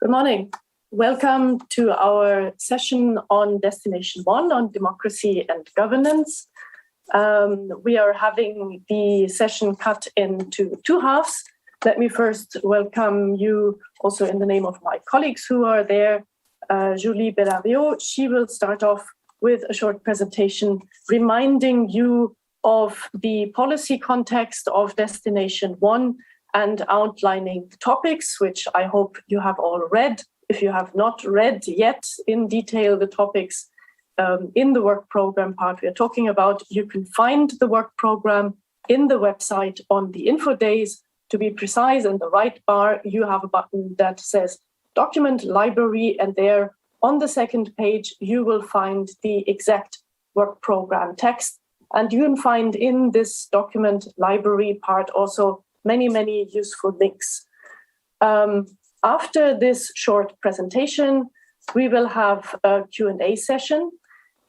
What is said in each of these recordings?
Good morning. Welcome to our session on Destination 1 on democracy and governance. We are having the session cut into two halves. Let me first welcome you also in the name of my colleagues who are there. Julie Bellario, she will start off with a short presentation reminding you of the policy context of Destination 1 and outlining topics, which I hope you have all read. If you have not read yet in detail the topics in the work program part we are talking about, you can find the work program in the website on the info days. To be precise, in the right bar, you have a button that says Document Library, and there on the second page, you will find the exact work program text. And you can find in this document library part also many useful links. After this short presentation, we will have a Q&A session.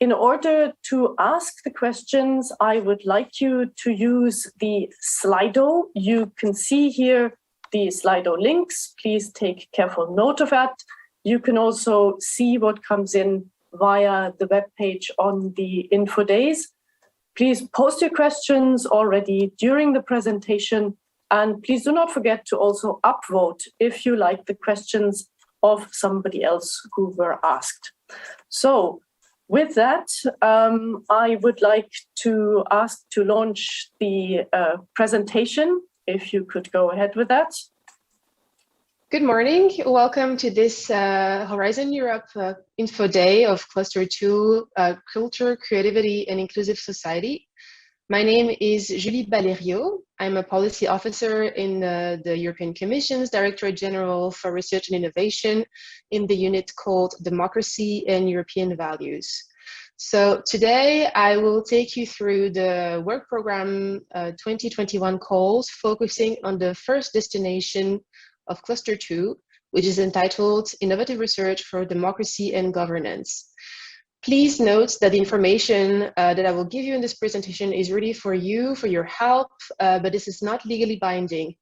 In order to ask the questions, I would like you to use the Slido. You can see here the Slido links. Please take careful note of that. You can also see what comes in via the webpage on the info days. Please post your questions already during the presentation, and please do not forget to also upvote if you like the questions of somebody else who were asked. So, with that, I would like to ask to launch the presentation, if you could go ahead with that. Good morning. Welcome to this Horizon Europe Info Day of Cluster 2, Culture, Creativity and Inclusive Society. My name is Julie Ballerio. I'm a policy officer in the European Commission's Directorate General for Research and Innovation in the unit called Democracy and European Values. So today I will take you through the work program 2021 calls, focusing on the first destination of Cluster 2, which is entitled Innovative Research for Democracy and Governance. Please note that the information that I will give you in this presentation is really for you, for your help, but this is not legally binding.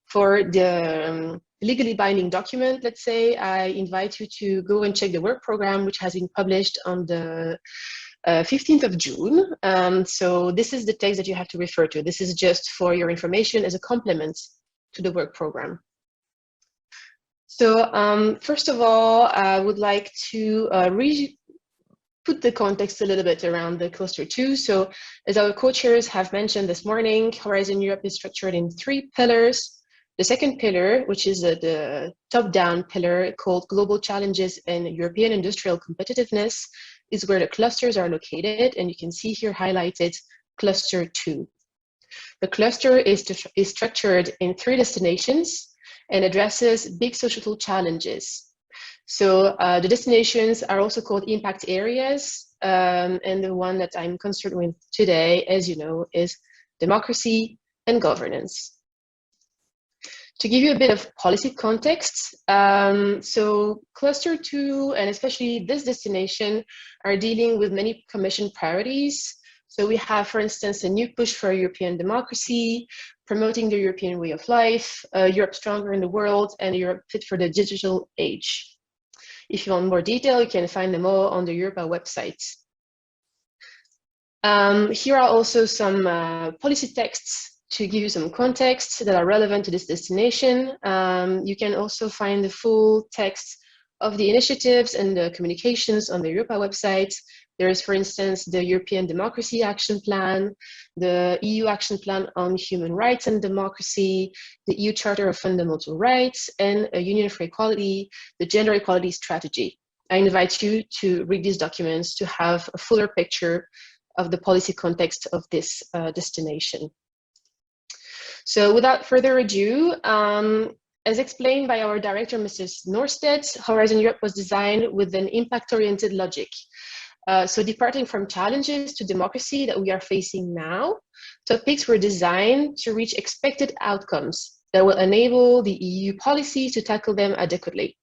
For the legally binding document, let's say, I invite you to go and check the work program, which has been published on the 15th of June. So this is the text that you have to refer to. This is just for your information as a complement to the work program. So first of all, I would like to put the context a little bit around the Cluster 2. So as our co-chairs have mentioned this morning, Horizon Europe is structured in 3 pillars. The second pillar, which is the top-down pillar called Global Challenges and European Industrial Competitiveness, is where the clusters are located. And you can see here highlighted Cluster 2. The cluster is structured in 3 destinations and addresses big societal challenges. So the destinations are also called impact areas, and the one that I'm concerned with today, as you know, is democracy and governance. To give you a bit of policy context, so Cluster 2, and especially this destination, are dealing with many Commission priorities. So we have, for instance, a new push for European democracy, promoting the European way of life, Europe stronger in the world, and Europe fit for the digital age. If you want more detail, you can find them all on the Europa website. Here are also some policy texts to give you some context that are relevant to this destination. You can also find the full text of the initiatives and the communications on the Europa website. There is, for instance, the European Democracy Action Plan, the EU Action Plan on Human Rights and Democracy, the EU Charter of Fundamental Rights, and a Union for Equality, the Gender Equality Strategy. I invite you to read these documents to have a fuller picture of the policy context of this destination. So without further ado, as explained by our director, Mrs. Norstedt, Horizon Europe was designed with an impact-oriented logic. So departing from challenges to democracy that we are facing now, topics were designed to reach expected outcomes that will enable the EU policy to tackle them adequately.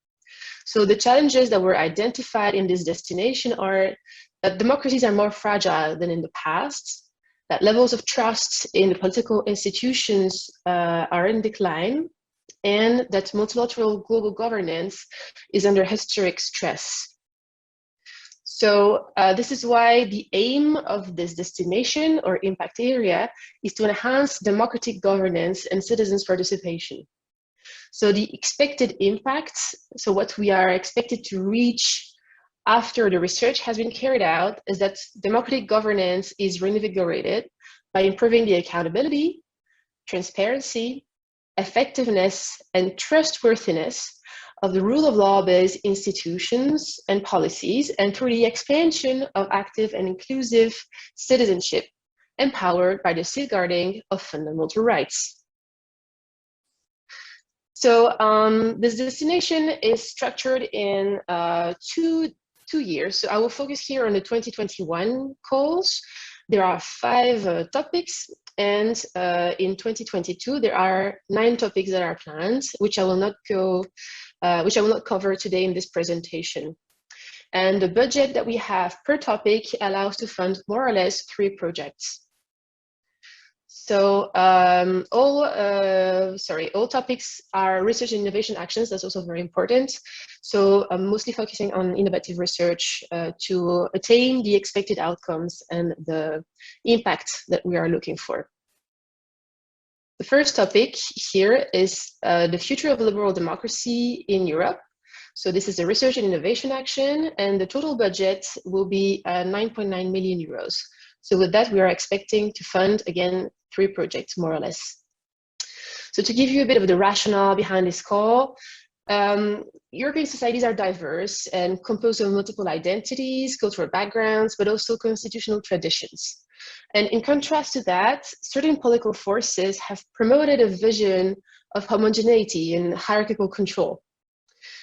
So the challenges that were identified in this destination are that democracies are more fragile than in the past, that levels of trust in the political institutions are in decline, and that multilateral global governance is under historic stress. So this is why the aim of this destination or impact area is to enhance democratic governance and citizens' participation. So the expected impacts, so what we are expected to reach after the research has been carried out, is that democratic governance is reinvigorated by improving the accountability, transparency, effectiveness, and trustworthiness of the rule of law-based institutions and policies, and through the expansion of active and inclusive citizenship empowered by the safeguarding of fundamental rights. So this destination is structured in two years. So I will focus here on the 2021 calls. There are 5 topics, and in 2022 there are 9 topics that are planned, which I will not cover today in this presentation. And the budget that we have per topic allows to fund more or less 3 projects. So all topics are research and innovation actions. That's also very important. So I'm mostly focusing on innovative research to attain the expected outcomes and the impact that we are looking for. The first topic here is the future of liberal democracy in Europe. So this is a research and innovation action, and the total budget will be 9.9 million euros. So with that, we are expecting to fund, again, 3 projects, more or less. So to give you a bit of the rationale behind this call, European societies are diverse and composed of multiple identities, cultural backgrounds, but also constitutional traditions. And in contrast to that, certain political forces have promoted a vision of homogeneity and hierarchical control.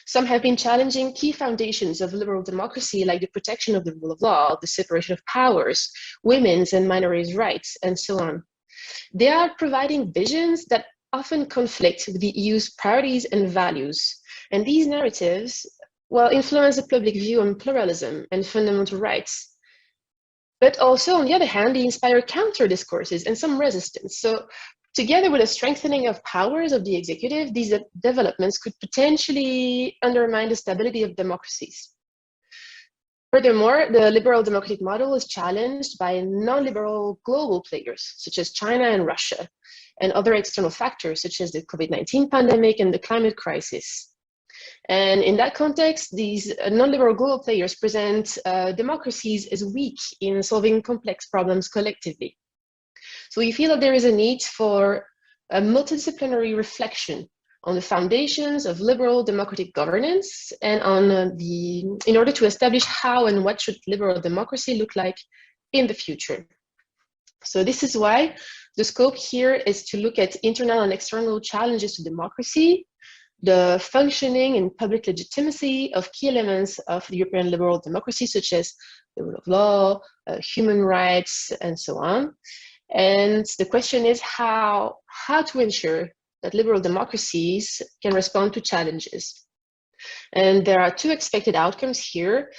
Some have been challenging key foundations of liberal democracy, like the protection of the rule of law, the separation of powers, women's and minorities' rights, and so on. They are providing visions that often conflict with the EU's priorities and values. And these narratives, well, influence the public view on pluralism and fundamental rights. But also, on the other hand, they inspire counter discourses and some resistance. So together with a strengthening of powers of the executive, these developments could potentially undermine the stability of democracies. Furthermore, the liberal democratic model is challenged by non-liberal global players, such as China and Russia, and other external factors, such as the COVID-19 pandemic and the climate crisis. And in that context, these non-liberal global players present democracies as weak in solving complex problems collectively. So we feel that there is a need for a multidisciplinary reflection on the foundations of liberal democratic governance and on in order to establish how and what should liberal democracy look like in the future. So this is why the scope here is to look at internal and external challenges to democracy, the functioning and public legitimacy of key elements of the European liberal democracy, such as the rule of law, human rights, and so on. And the question is how to ensure that liberal democracies can respond to challenges. And there are 2 expected outcomes here.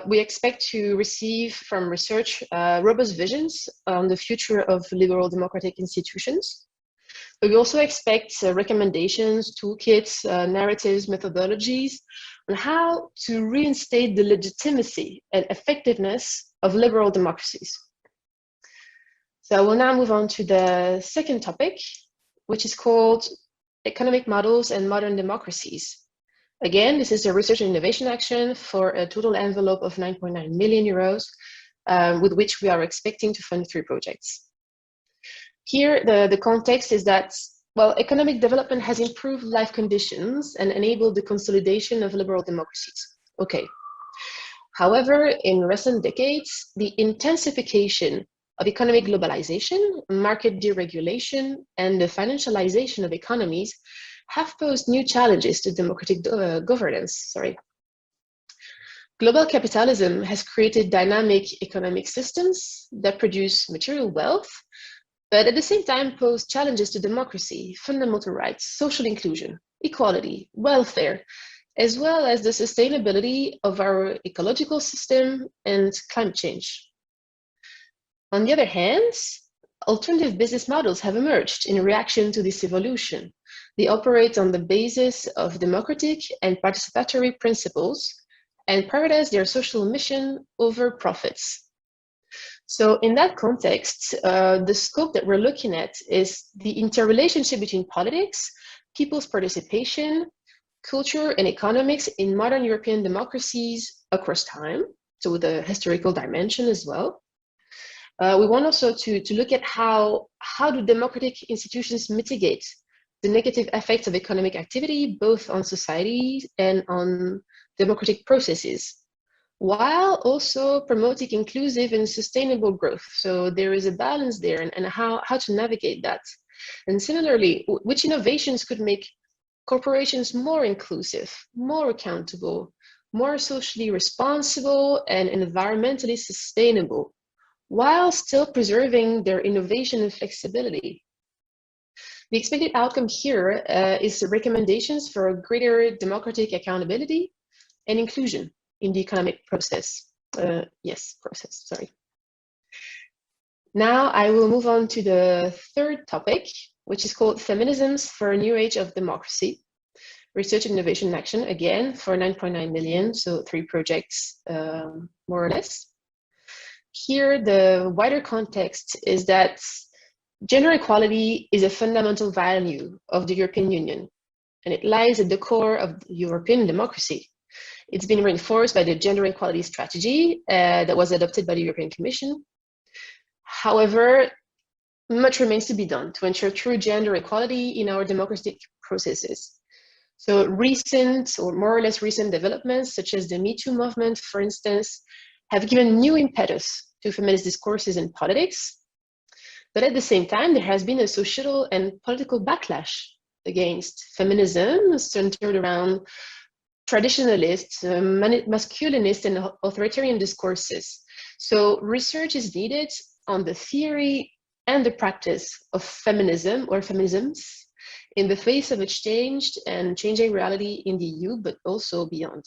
We expect to receive from research robust visions on the future of liberal democratic institutions. But we also expect recommendations, toolkits, narratives, methodologies on how to reinstate the legitimacy and effectiveness of liberal democracies. So I will now move on to the second topic, which is called Economic Models and Modern Democracies. Again, this is a research and innovation action for a total envelope of 9.9 million euros, with which we are expecting to fund 3 projects. Here, the context is that, well, economic development has improved life conditions and enabled the consolidation of liberal democracies. Okay. However, in recent decades, the intensification of economic globalization, market deregulation, and the financialization of economies have posed new challenges to democratic governance. Global capitalism has created dynamic economic systems that produce material wealth, but at the same time pose challenges to democracy, fundamental rights, social inclusion, equality, welfare, as well as the sustainability of our ecological system and climate change. On the other hand, alternative business models have emerged in reaction to this evolution. They operate on the basis of democratic and participatory principles and prioritize their social mission over profits. So in that context, the scope that we're looking at is the interrelationship between politics, people's participation, culture, and economics in modern European democracies across time, so with a historical dimension as well. We want also to look at how do democratic institutions mitigate the negative effects of economic activity, both on society and on democratic processes, while also promoting inclusive and sustainable growth. So there is a balance there, and how to navigate that. And similarly, which innovations could make corporations more inclusive, more accountable, more socially responsible, and environmentally sustainable, while still preserving their innovation and flexibility. The expected outcome here is recommendations for greater democratic accountability and inclusion in the economic process. Sorry. Now I will move on to the third topic, which is called Feminisms for a New Age of Democracy, Research, Innovation, and Action, again, for 9.9 million, so 3 projects, more or less. Here, the wider context is that gender equality is a fundamental value of the European Union, and it lies at the core of European democracy. It's been reinforced by the gender equality strategy that was adopted by the European Commission. However, much remains to be done to ensure true gender equality in our democratic processes. So recent, or more or less recent developments, such as the Me Too movement, for instance, have given new impetus to feminist discourses in politics. But at the same time, there has been a societal and political backlash against feminism centered around traditionalist, masculinist, and authoritarian discourses. So research is needed on the theory and the practice of feminism or feminisms in the face of a changed and changing reality in the EU, but also beyond.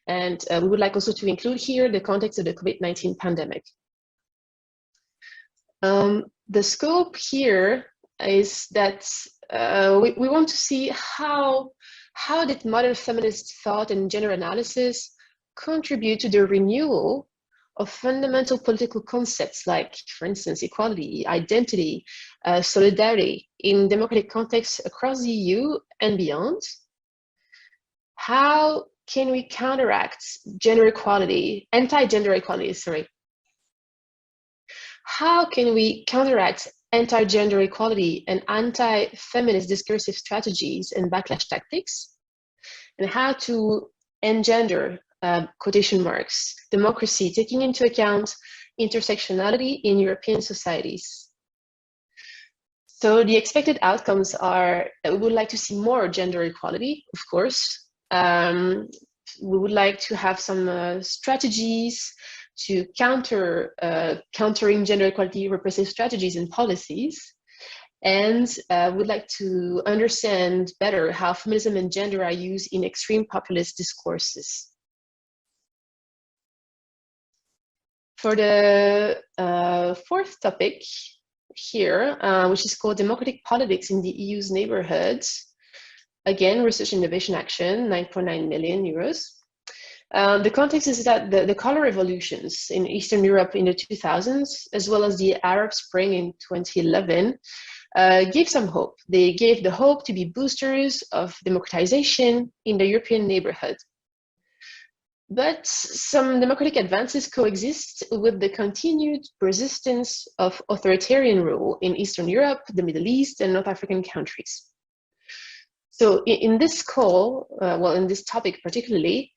And we would like also to include here the context of the COVID-19 pandemic. The scope here is that we want to see how did modern feminist thought and gender analysis contribute to the renewal of fundamental political concepts like, for instance, equality, identity, solidarity in democratic contexts across the EU and beyond. How can we counteract gender equality, anti-gender equality, sorry. How can we counteract anti-gender equality and anti-feminist discursive strategies and backlash tactics? And how to engender, quotation marks, democracy, taking into account intersectionality in European societies. So the expected outcomes are that we would like to see more gender equality, of course. We would like to have some strategies to countering gender equality repressive strategies and policies. And would like to understand better how feminism and gender are used in extreme populist discourses. For the fourth topic here, which is called Democratic Politics in the EU's Neighborhoods, again, Research Innovation Action, 9.9 million euros. The context is that the color revolutions in Eastern Europe in the 2000s, as well as the Arab Spring in 2011, gave some hope. They gave the hope to be boosters of democratization in the European neighborhood. But some democratic advances coexist with the continued persistence of authoritarian rule in Eastern Europe, the Middle East, and North African countries. So in this call, in this topic particularly,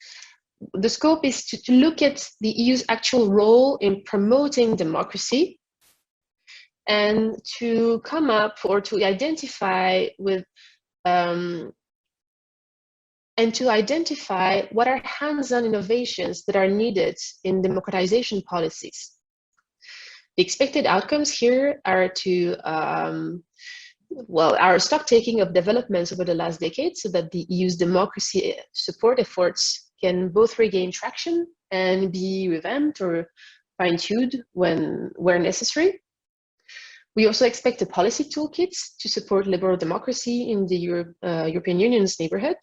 the scope is to look at the EU's actual role in promoting democracy and to come up or to identify with what are hands-on innovations that are needed in democratization policies. The expected outcomes here are to our stock taking of developments over the last decade so that the EU's democracy support efforts can both regain traction and be revamped or fine-tuned where necessary. We also expect a policy toolkit to support liberal democracy in the European Union's neighborhood,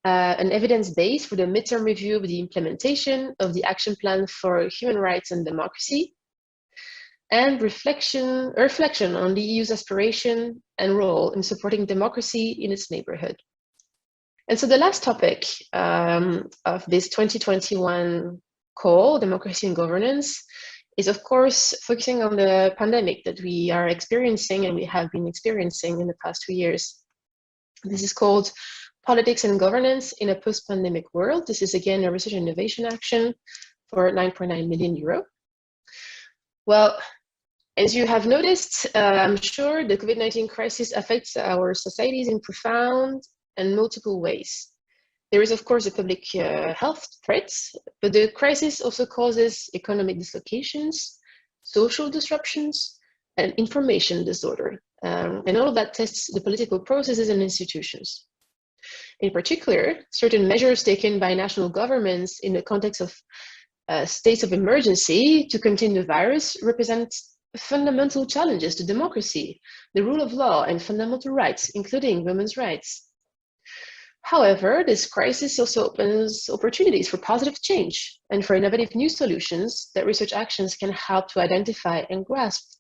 an evidence base for the midterm review of the implementation of the Action Plan for Human Rights and Democracy, and reflection on the EU's aspiration and role in supporting democracy in its neighborhood. And so the last topic of this 2021 call, Democracy and Governance, is of course focusing on the pandemic that we are experiencing and we have been experiencing in the past 2 years. This is called Politics and Governance in a Post-Pandemic World. This is again a research and innovation action for 9.9 million euro. Well, as you have noticed, I'm sure the COVID-19 crisis affects our societies in profound and multiple ways. There is, of course, a public health threat, but the crisis also causes economic dislocations, social disruptions, and information disorder. And all of that tests the political processes and institutions. In particular, certain measures taken by national governments in the context of states of emergency to contain the virus represent fundamental challenges to democracy, the rule of law, and fundamental rights, including women's rights. However, this crisis also opens opportunities for positive change and for innovative new solutions that research actions can help to identify and grasp.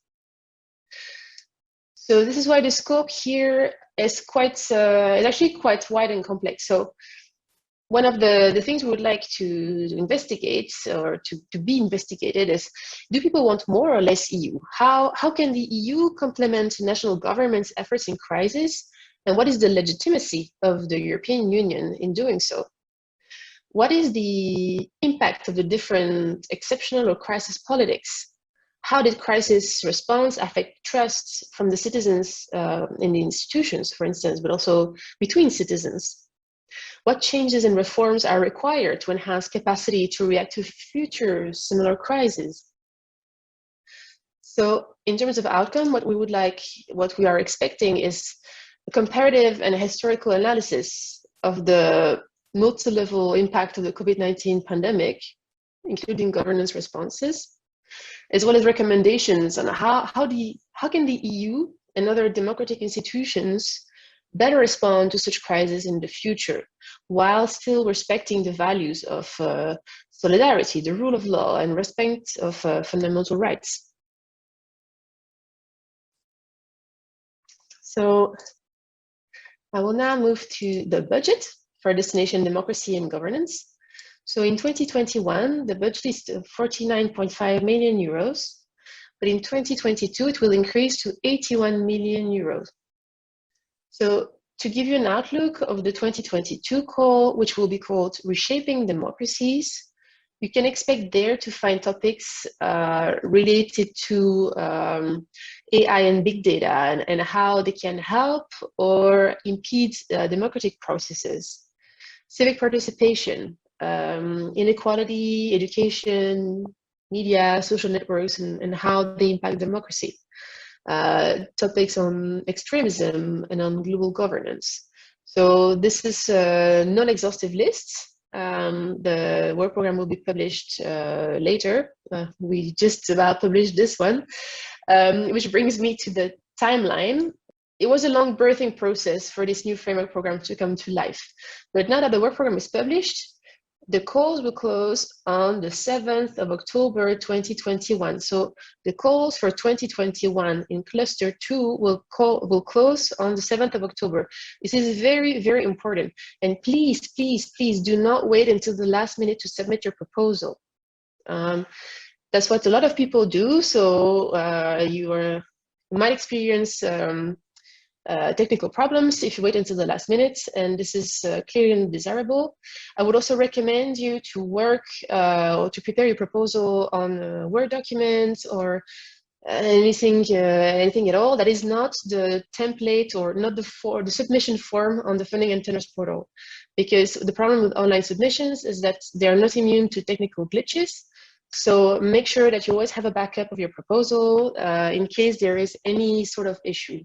So this is why the scope here is actually quite wide and complex. So one of the things we would like to investigate or to be investigated is, do people want more or less EU? How can the EU complement national governments' efforts in crisis? And what is the legitimacy of the European Union in doing so? What is the impact of the different exceptional or crisis politics? How did crisis response affect trust from the citizens in the institutions, for instance, but also between citizens? What changes and reforms are required to enhance capacity to react to future similar crises? So in terms of outcome, what we are expecting is a comparative and historical analysis of the multi-level impact of the COVID-19 pandemic, including governance responses, as well as recommendations on how can the EU and other democratic institutions better respond to such crises in the future, while still respecting the values of solidarity, the rule of law, and respect of fundamental rights. So I will now move to the budget for Destination Democracy and Governance. So in 2021, the budget is 49.5 million euros, but in 2022, it will increase to 81 million euros. So to give you an outlook of the 2022 call, which will be called Reshaping Democracies, you can expect there to find topics related to AI and big data and how they can help or impede democratic processes, civic participation, inequality, education, media, social networks, and how they impact democracy. Topics on extremism and on global governance. So this is a non-exhaustive list. The work program will be published later. We just about published this one, which brings me to the timeline. It was a long birthing process for this new framework program to come to life. But now that the work program is published, the calls will close on the 7th of October 2021. So the calls for 2021 in cluster 2 will close on the 7th of October. This is very, very important. And please, please, please do not wait until the last minute to submit your proposal. That's what a lot of people do. So you might experience technical problems if you wait until the last minute, and this is clearly undesirable. I would also recommend you to work or to prepare your proposal on a Word document or anything at all that is not the template or not the submission form on the Funding and Tenders portal, because the problem with online submissions is that they are not immune to technical glitches. So make sure that you always have a backup of your proposal in case there is any sort of issue.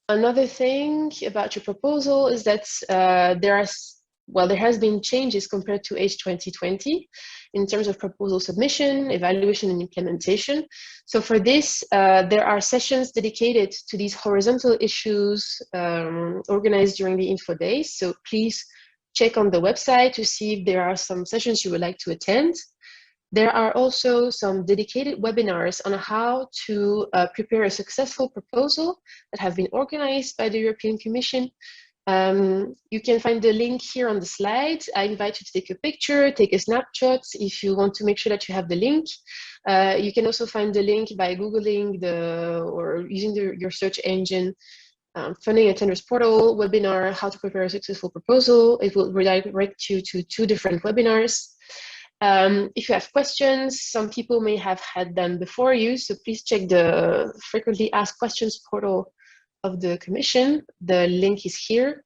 Another thing about your proposal is that there are well, there has been changes compared to H 2020 in terms of proposal submission, evaluation, and implementation. So for this, there are sessions dedicated to these horizontal issues organized during the Info Days. So please check on the website to see if there are some sessions you would like to attend. There are also some dedicated webinars on how to prepare a successful proposal that have been organized by the European Commission. You can find the link here on the slide. I invite you to take a picture, take a snapshot if you want to make sure that you have the link. You can also find the link by Googling or using your search engine, Funding and Tenders Portal webinar, how to prepare a successful proposal. It will redirect you to 2 different webinars. If you have questions, some people may have had them before you, so please check the frequently asked questions portal of the Commission. The link is here.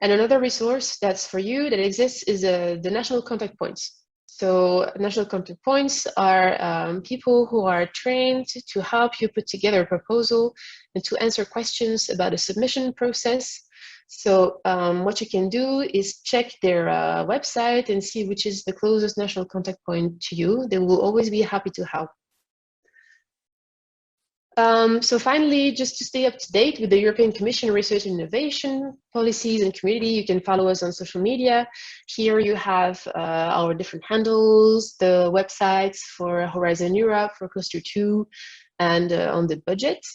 And another resource that's for you that exists is the national contact points. So national contact points are people who are trained to help you put together a proposal and to answer questions about the submission process. So what you can do is check their website and see which is the closest national contact point to you. They will always be happy to help. So finally, just to stay up to date with the European Commission Research and Innovation policies and community, you can follow us on social media. Here you have our different handles, the websites for Horizon Europe, for Cluster 2, and on the budget.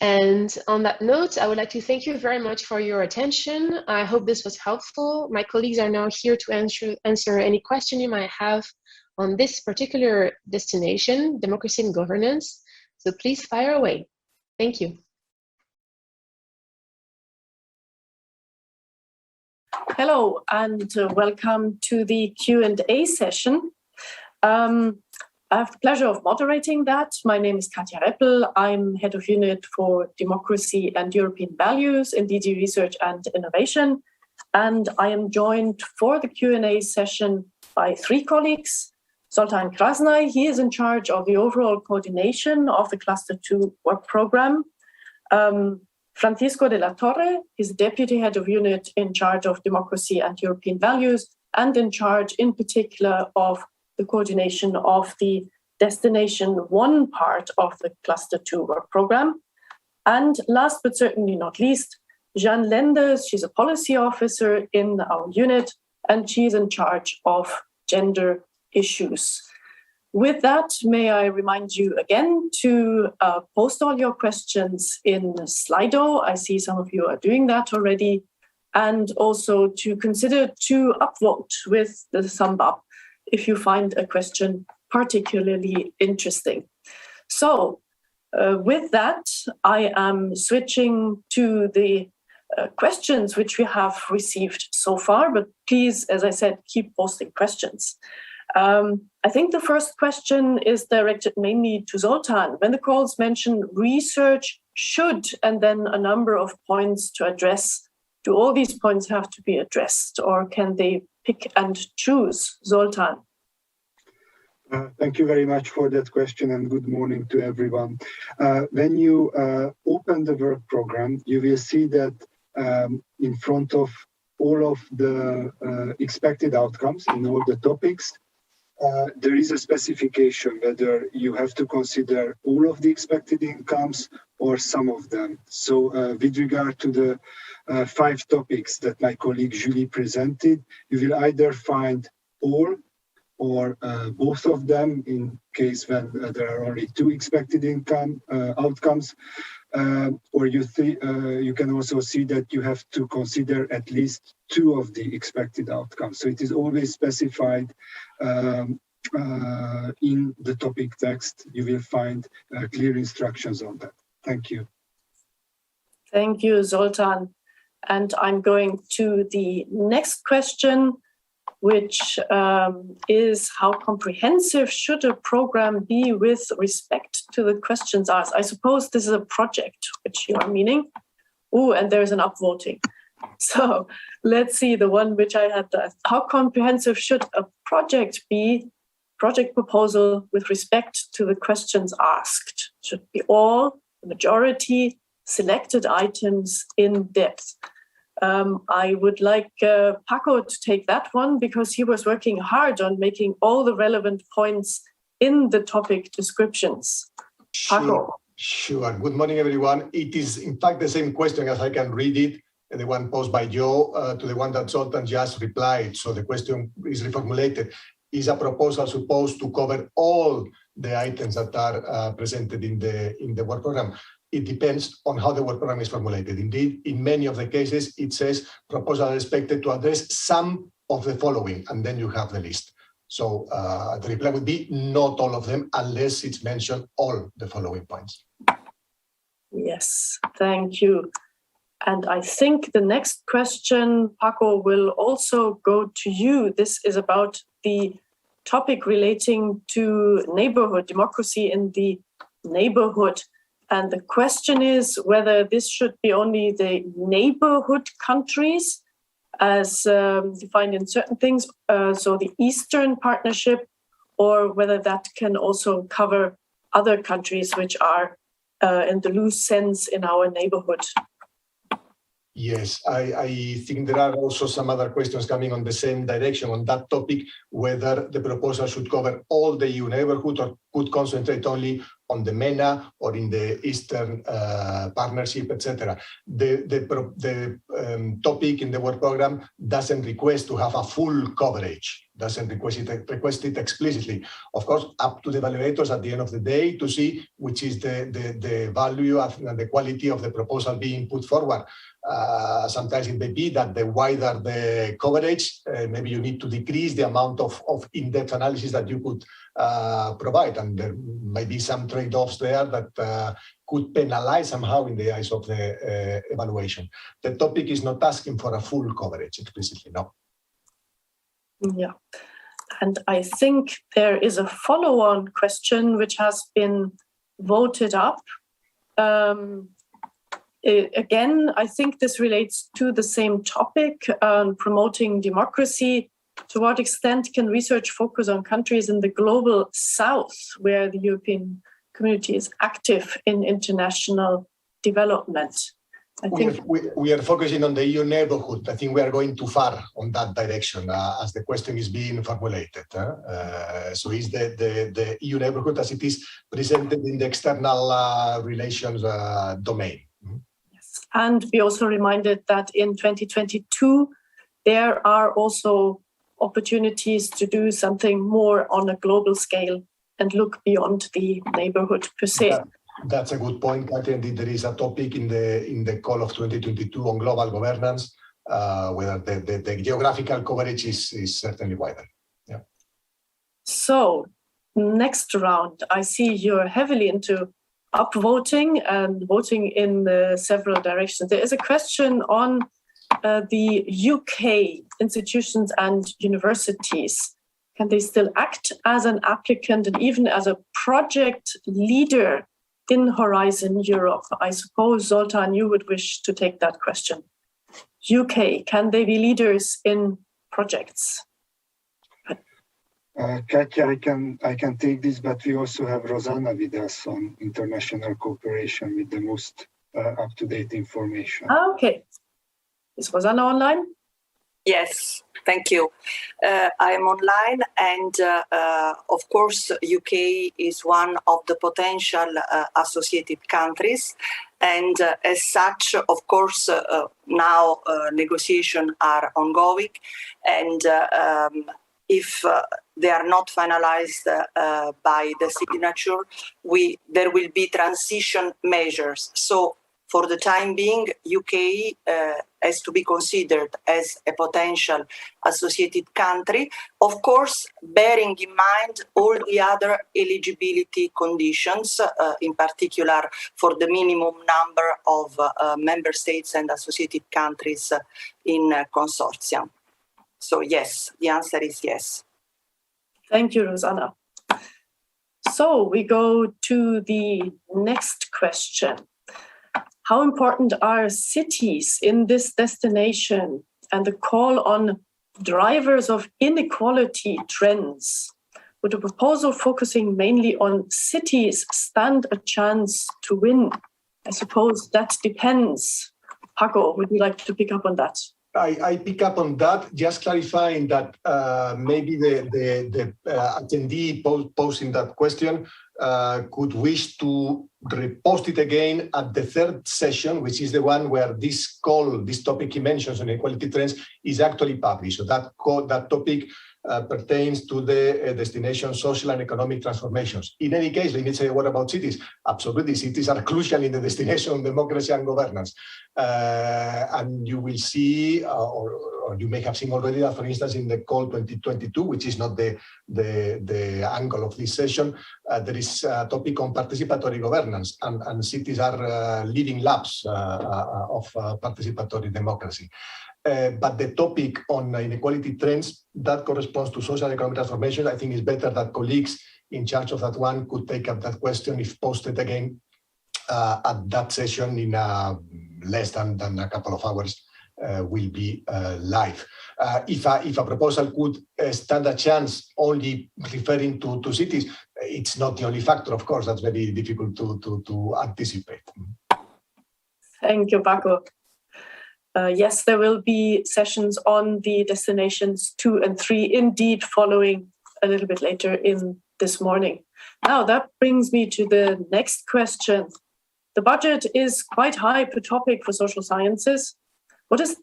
And on that note, I would like to thank you very much for your attention. I hope this was helpful. My colleagues are now here to answer any question you might have on this particular destination, democracy and governance. So please fire away. Thank you. Hello, and welcome to the Q&A session. I have the pleasure of moderating that. My name is Katja Reppel. I'm head of unit for democracy and European values in DG Research and Innovation. And I am joined for the Q&A session by 3 colleagues. Zoltán Krasnay, he is in charge of the overall coordination of the Cluster 2 work program. Francisco de la Torre is deputy head of unit in charge of democracy and European values and in charge in particular of the coordination of the Destination 1 part of the Cluster 2 work program. And last but certainly not least, Jeanne Lenders, she's a policy officer in our unit, and she's in charge of gender issues. With that, may I remind you again to post all your questions in Slido. I see some of you are doing that already. And also to consider to upvote with the thumb up if you find a question particularly interesting. So with that, I am switching to the questions which we have received so far, but please, as I said, keep posting questions. I think the first question is directed mainly to Zoltán. When the calls mention research should, and then a number of points to address, do all these points have to be addressed, or can they pick and choose? Zoltán. Thank you very much for that question, and good morning to everyone. When you open the work program, you will see that in front of all of the expected outcomes in all the topics, there is a specification whether you have to consider all of the expected incomes or some of them. So with regard to the 5 topics that my colleague Julie presented, you will either find all or both of them in case when there are only 2 expected outcomes, or you can also see that you have to consider at least 2 of the expected outcomes. So it is always specified in the topic text. You will find clear instructions on that. Thank you. Thank you, Zoltán. And I'm going to the next question, which is how comprehensive should a program be with respect to the questions asked? I suppose this is a project, which you are meaning. Oh, and there's an upvoting. So let's see the one which I had. How comprehensive should a project be, project proposal with respect to the questions asked? Should be all, the majority, selected items in depth. I would like Paco to take that one because he was working hard on making all the relevant points in the topic descriptions. Paco. Sure. Good morning, everyone. It is, in fact, the same question as I can read it, the one posed by Joe to the one that Zoltan just replied. So the question is reformulated. Is a proposal supposed to cover all the items that are presented in the work program? It depends on how the work program is formulated. Indeed, in many of the cases, it says proposal is expected to address some of the following, and then you have the list. So the reply would be not all of them, unless it's mentioned all the following points. Yes, thank you. And I think the next question, Paco, will also go to you. This is about the topic relating to neighborhood, democracy in the neighborhood. And the question is whether this should be only the neighborhood countries as defined in certain things, so the Eastern Partnership, or whether that can also cover other countries which are in the loose sense in our neighborhood. Yes, I think there are also some other questions coming on the same direction on that topic, whether the proposal should cover all the EU neighborhood or could concentrate only on the MENA or in the Eastern Partnership, etc. The topic in the work program doesn't request to have a full coverage, doesn't request it explicitly. Of course, up to the evaluators at the end of the day to see which is the value and the quality of the proposal being put forward. Sometimes it may be that the wider the coverage, maybe you need to decrease the amount of in-depth analysis that you could provide, and there might be some trade-offs there that could penalize somehow in the eyes of the evaluation. The topic is not asking for a full coverage explicitly, no. Yeah, and I think there is a follow-on question which has been voted up. Again, I think this relates to the same topic, promoting democracy. To what extent can research focus on countries in the global south, where the European community is active in international development? I think we are focusing on the EU neighborhood. I think we are going too far on that direction as the question is being formulated. So is the EU neighborhood as it is presented in the external relations domain? Yes. And be also reminded that in 2022, there are also opportunities to do something more on a global scale and look beyond the neighborhood per se. That's a good point, Katya. Indeed, there is a topic in the call of 2022 on global governance, where the geographical coverage is certainly wider. Yeah. So next round, I see you're heavily into upvoting and voting in several directions. There is a question on the UK institutions and universities. Can they still act as an applicant and even as a project leader in Horizon Europe? I suppose, Zoltan, you would wish to take that question. UK, can they be leaders in projects? Katya, I can take this, but we also have Rosanna with us on international cooperation with the most up-to-date information. Okay. Is Rosanna online? Yes, thank you. I am online, and of course, UK is one of the potential associated countries. And as such, of course, now negotiations are ongoing. And if they are not finalized by the signature, there will be transition measures. So for the time being, UK has to be considered as a potential associated country, of course, bearing in mind all the other eligibility conditions, in particular for the minimum number of member states and associated countries in consortium. So yes, the answer is yes. Thank you, Rosanna. So we go to the next question. How important are cities in this destination and the call on drivers of inequality trends? Would a proposal focusing mainly on cities stand a chance to win? I suppose that depends. Paco, would you like to pick up on that? I pick up on that, just clarifying that maybe the attendee posing that question could wish to repost it again at the third session, which is the one where this topic he mentions on equality trends is actually published. So that topic pertains to the destination social and economic transformations. In any case, let me say a word about cities. Absolutely, cities are crucial in the destination of democracy and governance. And you will see, or you may have seen already that, for instance, in the call 2022, which is not the angle of this session, there is a topic on participatory governance, and cities are leading labs of participatory democracy. But the topic on inequality trends, that corresponds to social and economic transformation. I think it's better that colleagues in charge of that one could take up that question if posted again at that session in less than a couple of hours. Will be live. If a proposal could stand a chance only referring to cities, it's not the only factor, of course. That's very difficult to anticipate. Thank you, Paco. Yes, there will be sessions on the destinations 2 and 3, indeed, following a little bit later in this morning. Now, that brings me to the next question. The budget is quite high per topic for social sciences. What is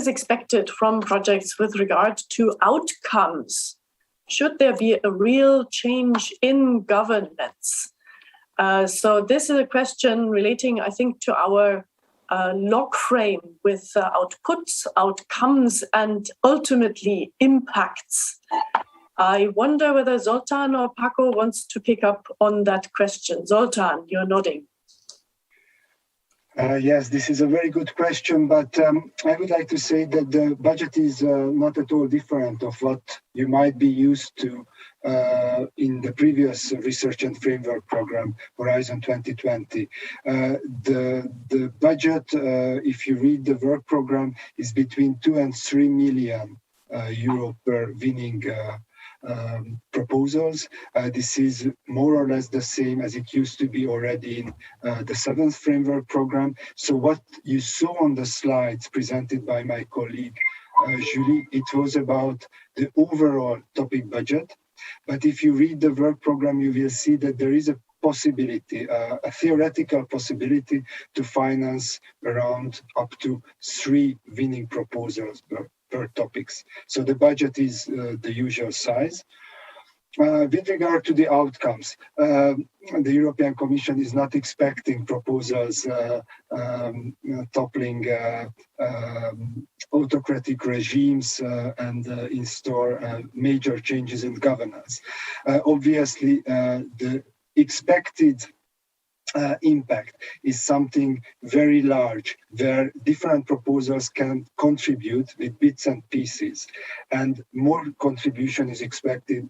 expected from projects with regard to outcomes? Should there be a real change in governance? So this is a question relating, I think, to our log frame with outputs, outcomes, and ultimately impacts. I wonder whether Zoltan or Paco wants to pick up on that question. Zoltan, you're nodding. Yes, this is a very good question, but I would like to say that the budget is not at all different of what you might be used to in the previous research and framework program, Horizon 2020. The budget, if you read the work program, is between 2 and 3 million euro per winning proposals. This is more or less the same as it used to be already in the 7th framework program. So what you saw on the slides presented by my colleague Julie, it was about the overall topic budget. But if you read the work program, you will see that there is a possibility, a theoretical possibility to finance around up to 3 winning proposals per topics. So the budget is the usual size. With regard to the outcomes, the European Commission is not expecting proposals toppling autocratic regimes and install major changes in governance. Obviously, the expected impact is something very large, where different proposals can contribute with bits and pieces, and more contribution is expected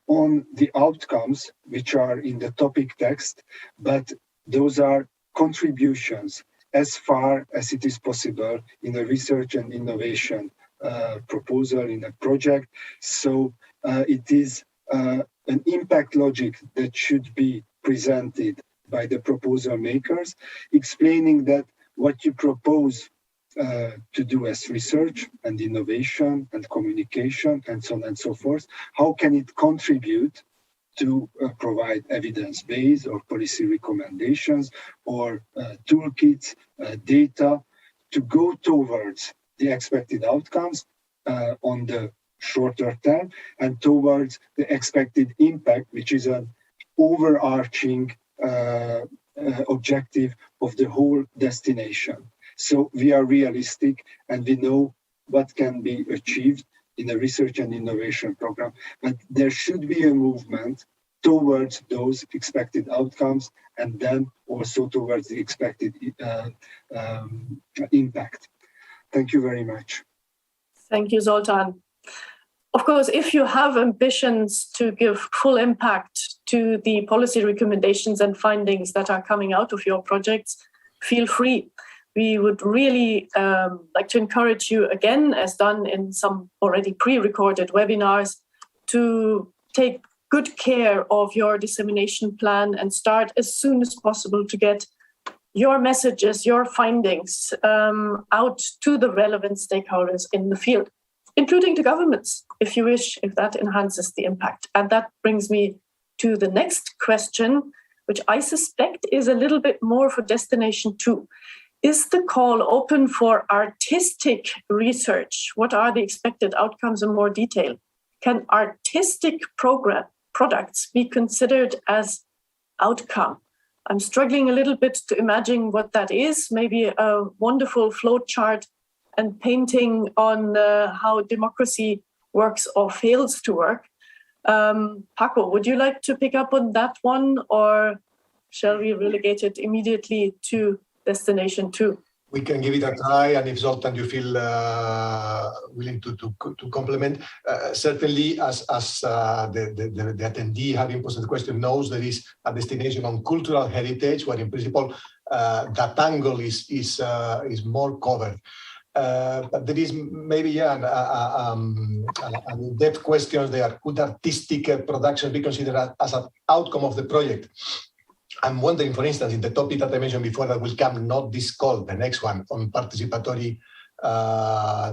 on the outcomes, which are in the topic text, but those are contributions as far as it is possible in a research and innovation proposal, in a project. So it is an impact logic that should be presented by the proposal makers, explaining that what you propose to do as research and innovation and communication and so on and so forth, how can it contribute to provide evidence-based or policy recommendations or toolkits, data to go towards the expected outcomes on the shorter term and towards the expected impact, which is an overarching objective of the whole destination. So we are realistic and we know what can be achieved in a research and innovation program, but there should be a movement towards those expected outcomes and then also towards the expected impact. Thank you very much. Thank you, Zoltan. Of course, if you have ambitions to give full impact to the policy recommendations and findings that are coming out of your projects, feel free. We would really like to encourage you again, as done in some already pre-recorded webinars, to take good care of your dissemination plan and start as soon as possible to get your messages, your findings out to the relevant stakeholders in the field, including to governments, if you wish, if that enhances the impact. And that brings me to the next question, which I suspect is a little bit more for Destination 2. Is the call open for artistic research? What are the expected outcomes in more detail? Can artistic products be considered as outcome? I'm struggling a little bit to imagine what that is. Maybe a wonderful flowchart and painting on how democracy works or fails to work. Paco, would you like to pick up on that one, or shall we relegate it immediately to Destination 2? We can give it a try, and if Zoltan, you feel willing to complement, certainly as the attendee having posed the question knows, there is a destination on cultural heritage, where in principle that angle is more covered. But there is maybe an in-depth question there. Could artistic production be considered as an outcome of the project? I'm wondering, for instance, in the topic that I mentioned before that will come, not this call, the next one on participatory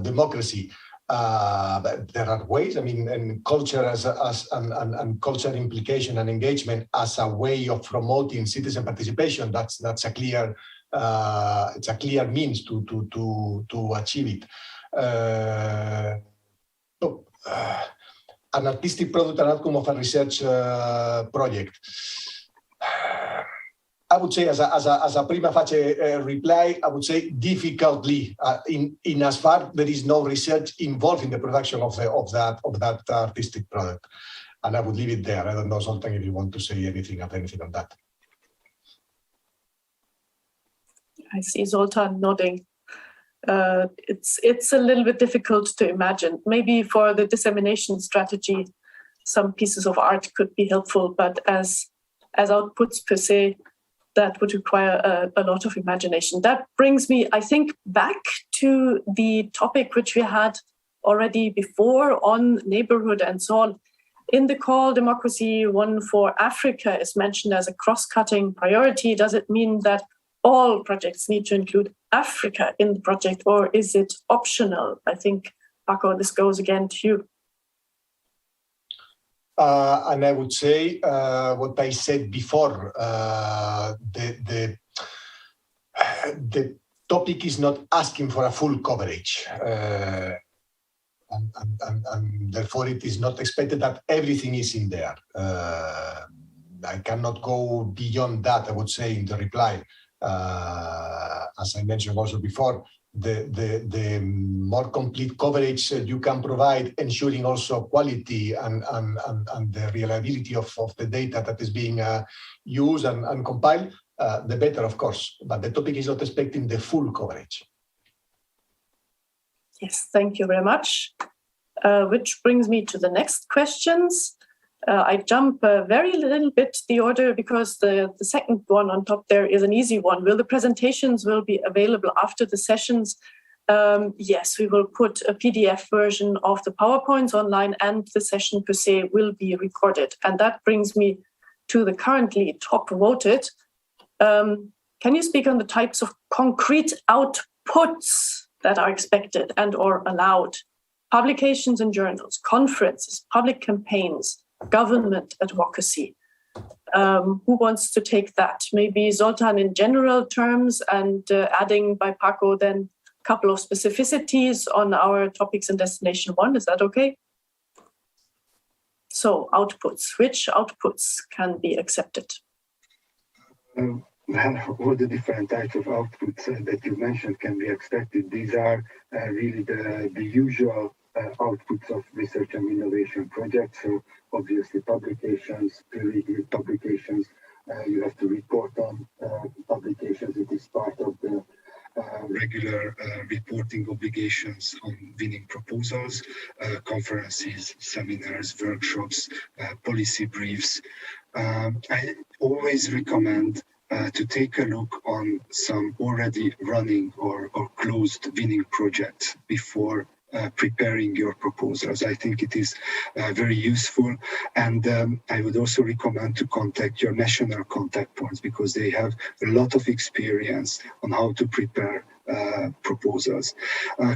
democracy. There are ways, I mean, and culture and culture implication and engagement as a way of promoting citizen participation. That's a clear it's a clear means to achieve it. An artistic product and outcome of a research project. I would say, as a prima facie reply, I would say difficultly, in as far there is no research involved in the production of that artistic product, and I would leave it there. I don't know, Zoltan, if you want to say anything on that. I see Zoltan nodding. It's a little bit difficult to imagine. Maybe for the dissemination strategy, some pieces of art could be helpful, but as outputs per se, that would require a lot of imagination. That brings me, I think, back to the topic which we had already before on neighborhood and so on. In the call, Democracy 1 for Africa is mentioned as a cross-cutting priority. Does it mean that all projects need to include Africa in the project, or is it optional? I think, Paco, this goes again to you. And I would say what I said before, the topic is not asking for a full coverage. And therefore it is not expected that everything is in there. I cannot go beyond that, I would say, in the reply. As I mentioned also before, the more complete coverage you can provide, ensuring also quality and the reliability of the data that is being used and compiled, the better, of course. But the topic is not expecting the full coverage. Yes, thank you very much. Which brings me to the next questions. I jump very little bit the order because the second one on top there is an easy one. Will the presentations be available after the sessions? Yes, we will put a PDF version of the PowerPoints online, and the session per se will be recorded. And that brings me to the currently top voted. Can you speak on the types of concrete outputs that are expected and or allowed? Publications and journals, conferences, public campaigns, government advocacy. Who wants to take that? Maybe Zoltan in general terms, and adding by Paco then a couple of specificities on our topics in Destination 1. Is that okay? So outputs, which outputs can be accepted? All the different types of outputs that you mentioned can be expected. These are really the usual outputs of research and innovation projects. So obviously publications, peer-reviewed publications, you have to report on publications. It is part of the regular reporting obligations on winning proposals, conferences, seminars, workshops, policy briefs. I always recommend to take a look on some already running or closed winning projects before preparing your proposals. I think it is very useful, and I would also recommend to contact your national contact points because they have a lot of experience on how to prepare proposals.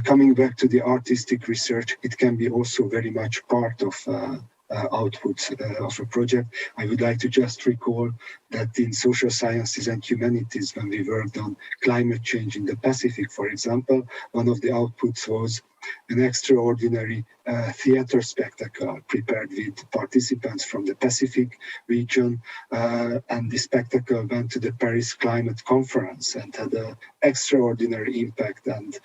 Coming back to the artistic research, it can be also very much part of outputs of a project. I would like to just recall that in social sciences and humanities, when we worked on climate change in the Pacific, for example, one of the outputs was an extraordinary theater spectacle prepared with participants from the Pacific region. And the spectacle went to the Paris Climate Conference and had an extraordinary impact and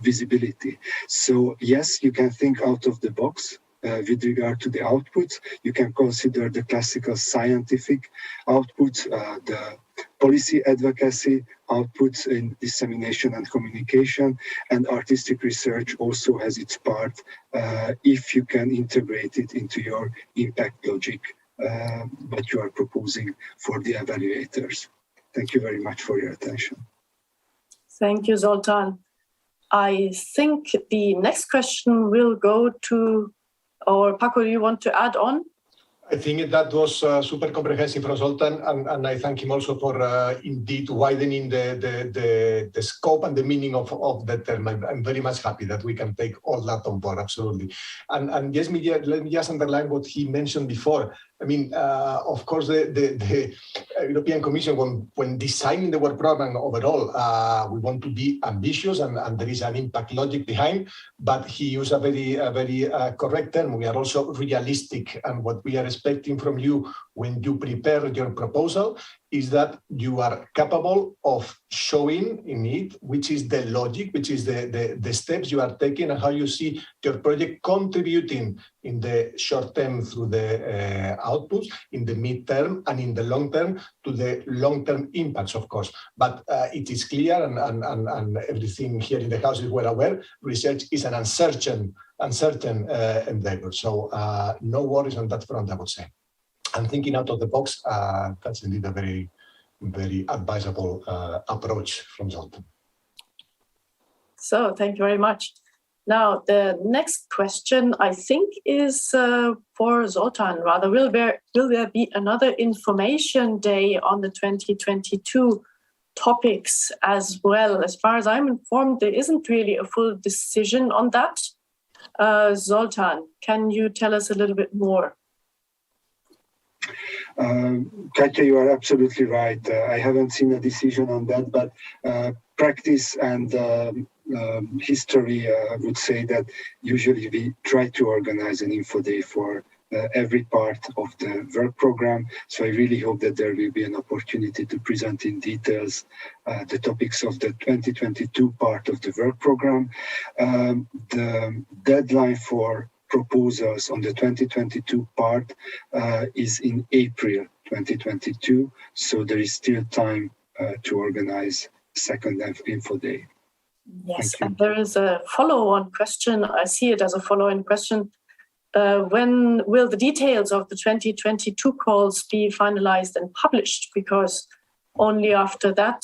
visibility. So yes, you can think out of the box. With regard to the outputs, you can consider the classical scientific outputs, the policy advocacy outputs in dissemination and communication, and artistic research also has its part if you can integrate it into your impact logic that you are proposing for the evaluators. Thank you very much for your attention. Thank you, Zoltan. I think the next question will go to, or Paco, you want to add on? I think that was super comprehensive from Zoltan, and I thank him also for indeed widening the scope and the meaning of the term. I'm very much happy that we can take all that on board, absolutely. And yes, let me just underline what he mentioned before. I mean, of course, the European Commission, when designing the work program overall, we want to be ambitious and there is an impact logic behind, but he used a very correct term. We are also realistic, and what we are expecting from you when you prepare your proposal is that you are capable of showing in it which is the logic, which is the steps you are taking and how you see your project contributing in the short term through the outputs, in the mid-term and in the long term to the long-term impacts, of course. But it is clear, and everything here in the House is well aware, research is an uncertain endeavor. So no worries on that front, I would say. And thinking out of the box, that's indeed a very, very advisable approach from Zoltan. So thank you very much. Now, the next question, I think, is for Zoltan, rather. Will there be another information day on the 2022 topics as well? As far as I'm informed, there isn't really a full decision on that. Zoltan, can you tell us a little bit more? Katja, you are absolutely right. I haven't seen a decision on that, but practice and history would say that usually we try to organize an info day for every part of the work program. So I really hope that there will be an opportunity to present in details the topics of the 2022 part of the work program. The deadline for proposals on the 2022 part is in April 2022, so there is still time to organize second info day. Yes, and there is a follow-on question. I see it as a follow-on question. When will the details of the 2022 calls be finalized and published? Because only after that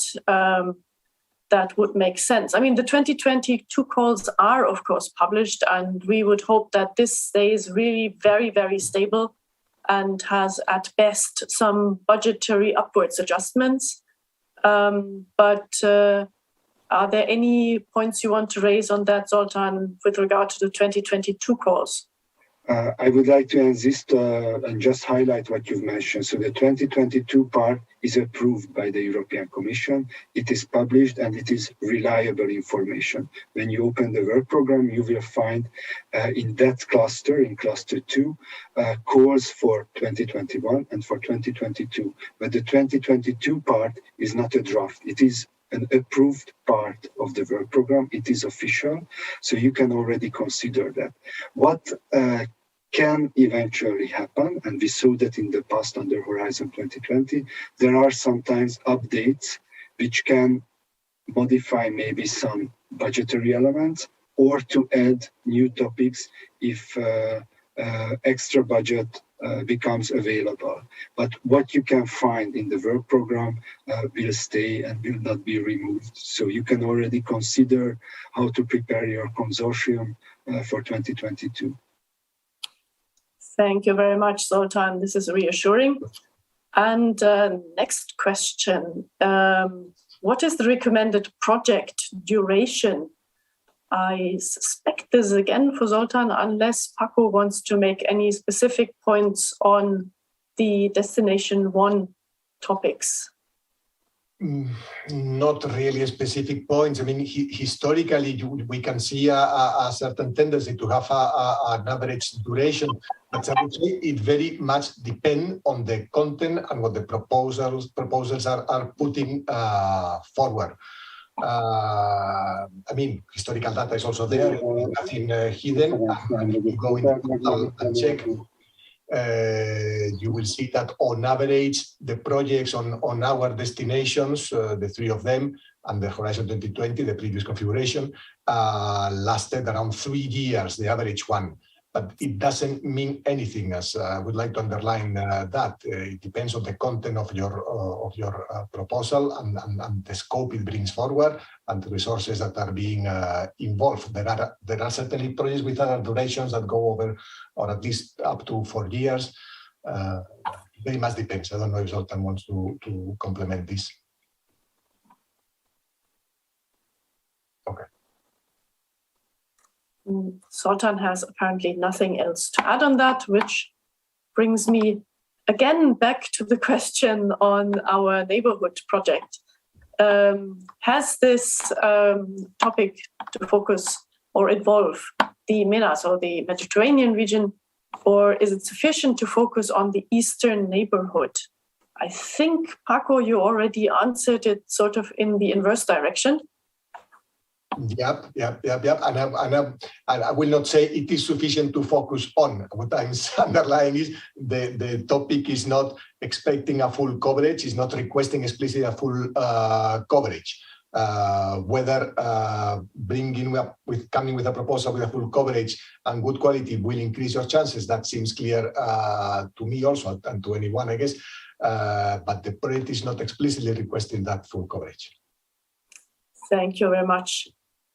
that would make sense. I mean, the 2022 calls are, of course, published, and we would hope that this stays really very, very stable and has, at best, some budgetary upwards adjustments. But are there any points you want to raise on that, Zoltan, with regard to the 2022 calls? I would like to insist and just highlight what you've mentioned. So the 2022 part is approved by the European Commission. It is published and it is reliable information. When you open the work program, you will find in that cluster, in cluster 2, calls for 2021 and for 2022. But the 2022 part is not a draft. It is an approved part of the work program. It is official, so you can already consider that. What can eventually happen, and we saw that in the past under Horizon 2020, there are sometimes updates which can modify maybe some budgetary elements or to add new topics if extra budget becomes available. But what you can find in the work program will stay and will not be removed. So you can already consider how to prepare your consortium for 2022. Thank you very much, Zoltan. This is reassuring. And next question. What is the recommended project duration? I suspect this is again for Zoltan, unless Paco wants to make any specific points on the Destination 1 topics. Not really specific points. I mean, historically, we can see a certain tendency to have an average duration, but I would say it very much depends on the content and what the proposals are putting forward. I mean, historical data is also there, nothing hidden. And if you go in the portal and check, you will see that on average, the projects on our destinations, the three of them, and the Horizon 2020, the previous configuration, lasted around 3 years, the average one. But it doesn't mean anything, as I would like to underline that. It depends on the content of your proposal and the scope it brings forward and the resources that are being involved. There are certainly projects with other durations that go over, or at least up to 4 years. Very much depends. I don't know if Zoltan wants to complement this. Okay. Zoltan has apparently nothing else to add on that, which brings me again back to the question on our neighborhood project. Has this topic to focus or involve the MENAs or the Mediterranean region, or is it sufficient to focus on the eastern neighborhood? I think, Paco, you already answered it sort of in the inverse direction. Yep. And I will not say it is sufficient to focus on. What I'm underlying is the topic is not expecting a full coverage, is not requesting explicitly a full coverage. Whether coming with a proposal with a full coverage and good quality will increase your chances, that seems clear to me also and to anyone, I guess. But the project is not explicitly requesting that full coverage. Thank you very much.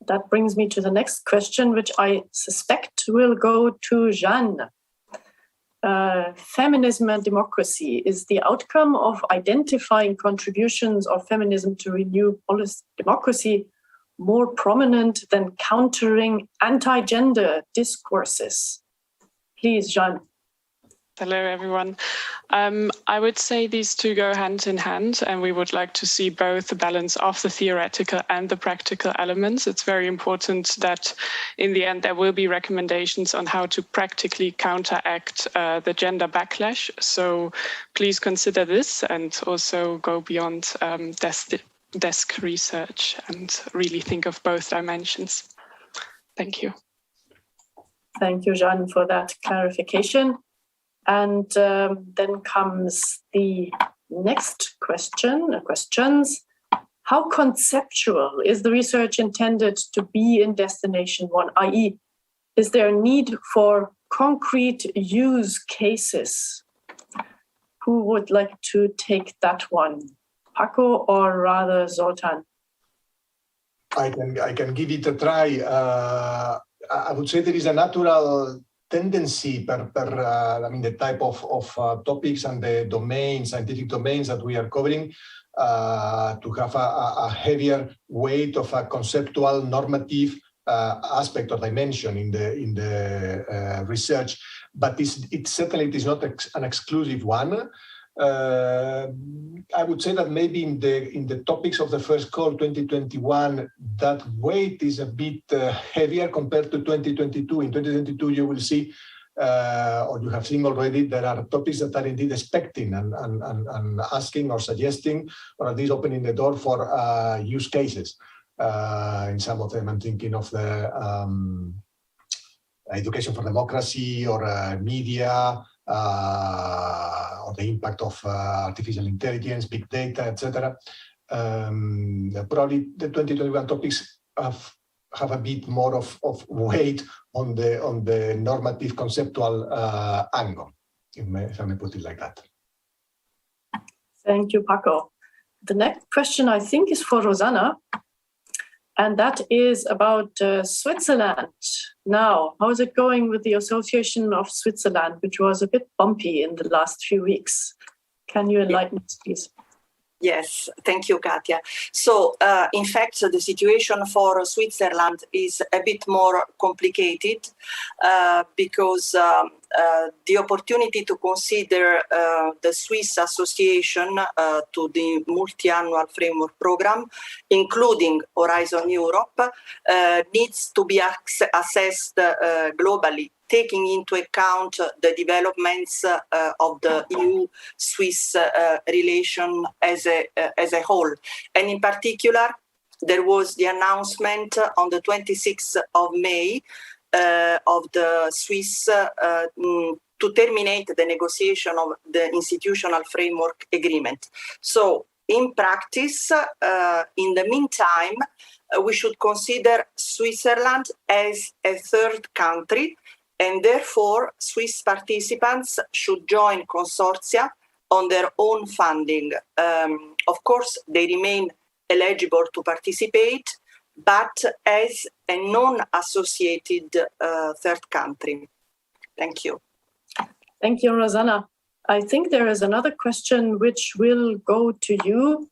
That brings me to the next question, which I suspect will go to Jeanne. Feminism and democracy. Is the outcome of identifying contributions of feminism to renew democracy more prominent than countering anti-gender discourses? Please, Jeanne. Hello, everyone. I would say these two go hand in hand, and we would like to see both the balance of the theoretical and the practical elements. It's very important that in the end there will be recommendations on how to practically counteract the gender backlash. So please consider this and also go beyond desk research and really think of both dimensions. Thank you. Thank you, Jeanne, for that clarification. And then comes the next questions. How conceptual is the research intended to be in Destination 1, i.e., is there a need for concrete use cases? Who would like to take that one? Paco or rather Zoltan? I can give it a try. I would say there is a natural tendency the type of topics and the scientific domains that we are covering to have a heavier weight of a conceptual normative aspect or dimension in the research, but it certainly is not an exclusive one. I would say that maybe in the topics of the first call 2021, that weight is a bit heavier compared to 2022. In 2022, you will see, or you have seen already, there are topics that are indeed expecting and asking or suggesting, or at least opening the door for use cases. In some of them, I'm thinking of the education for democracy or media, or the impact of artificial intelligence, big data, etc. Probably the 2021 topics have a bit more of weight on the normative conceptual angle. if I may put it like that. Thank you, Paco. The next question, I think, is for Rosanna, and that is about Switzerland. Now, how is it going with the Association of Switzerland, which was a bit bumpy in the last few weeks? Can you enlighten us, please? Yes, thank you, Katja. So, in fact, the situation for Switzerland is a bit more complicated because the opportunity to consider the Swiss association to the multi-annual framework program, including Horizon Europe, needs to be assessed globally, taking into account the developments of the EU-Swiss relation as a whole. And in particular, there was the announcement on the 26th of May of the Swiss to terminate the negotiation of the institutional framework agreement. So in practice, in the meantime, we should consider Switzerland as a third country, and therefore Swiss participants should join consortia on their own funding. Of course, they remain eligible to participate, but as a non-associated third country. Thank you. Thank you, Rosanna. I think there is another question which will go to you.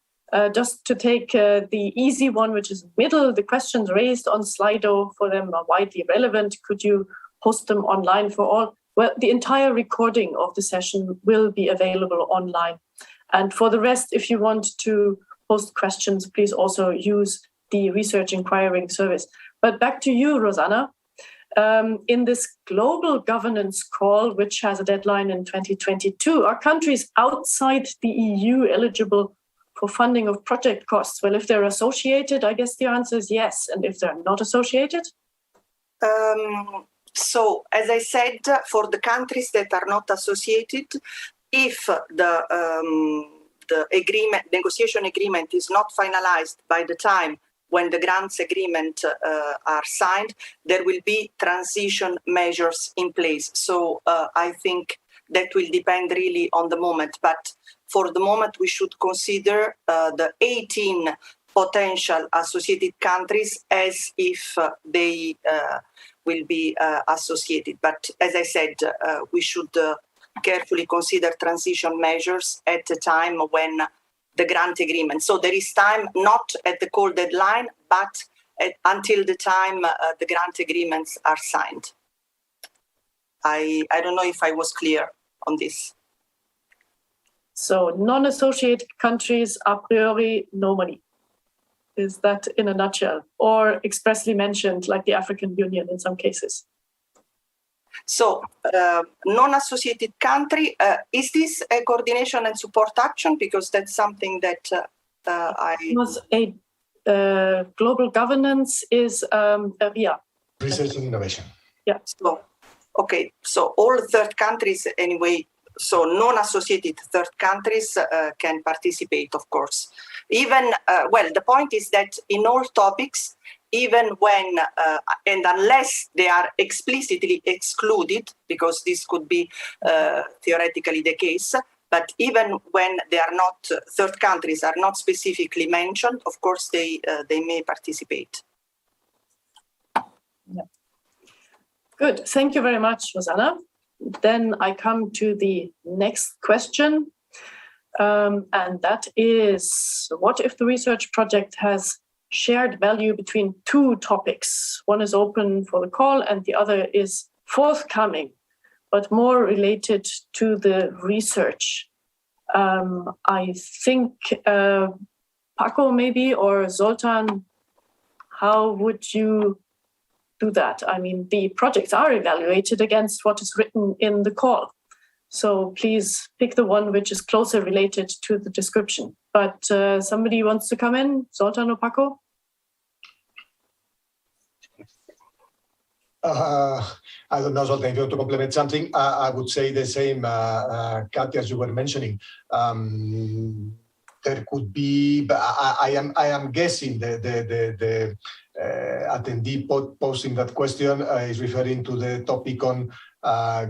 Just to take the easy one, which is middle, the questions raised on Slido for them are widely relevant. Could you post them online for all? Well, the entire recording of the session will be available online. And for the rest, if you want to post questions, please also use the research inquiring service. But back to you, Rosanna. In this global governance call, which has a deadline in 2022, are countries outside the EU eligible for funding of project costs? Well, if they're associated, I guess the answer is yes. And if they're not associated? So, as I said, for the countries that are not associated, if the negotiation agreement is not finalized by the time when the grants agreement are signed, there will be transition measures in place. So I think that will depend really on the moment. But for the moment, we should consider the 18 potential associated countries as if they will be associated. But as I said, we should carefully consider transition measures at the time when the grant agreement. So there is time not at the call deadline, but until the time the grant agreements are signed. I don't know if I was clear on this. So non-associated countries a priori no money. Is that in a nutshell? Or expressly mentioned like the African Union in some cases? So, non-associated country, is this a coordination and support action? Because that's something that global governance is RIA. Research and innovation. Yeah. So, okay. So all third countries anyway, so non-associated third countries can participate, of course. Even, well, the point is that in all topics, even when, and unless they are explicitly excluded, because this could be theoretically the case, but even when they are not, third countries are not specifically mentioned, of course they may participate. Yeah. Good, thank you very much, Rosanna. Then I come to the next question, and that is, what if the research project has shared value between two topics? One is open for the call and the other is forthcoming, but more related to the research. I think Paco maybe, or Zoltan, how would you do that? I mean, the projects are evaluated against what is written in the call. So please pick the one which is closer related to the description. But somebody wants to come in? Zoltan or Paco? I don't know, Zoltan, if you want to complement something, I would say the same, Katja, as you were mentioning. There could be, but I am guessing the attendee posing that question is referring to the topic on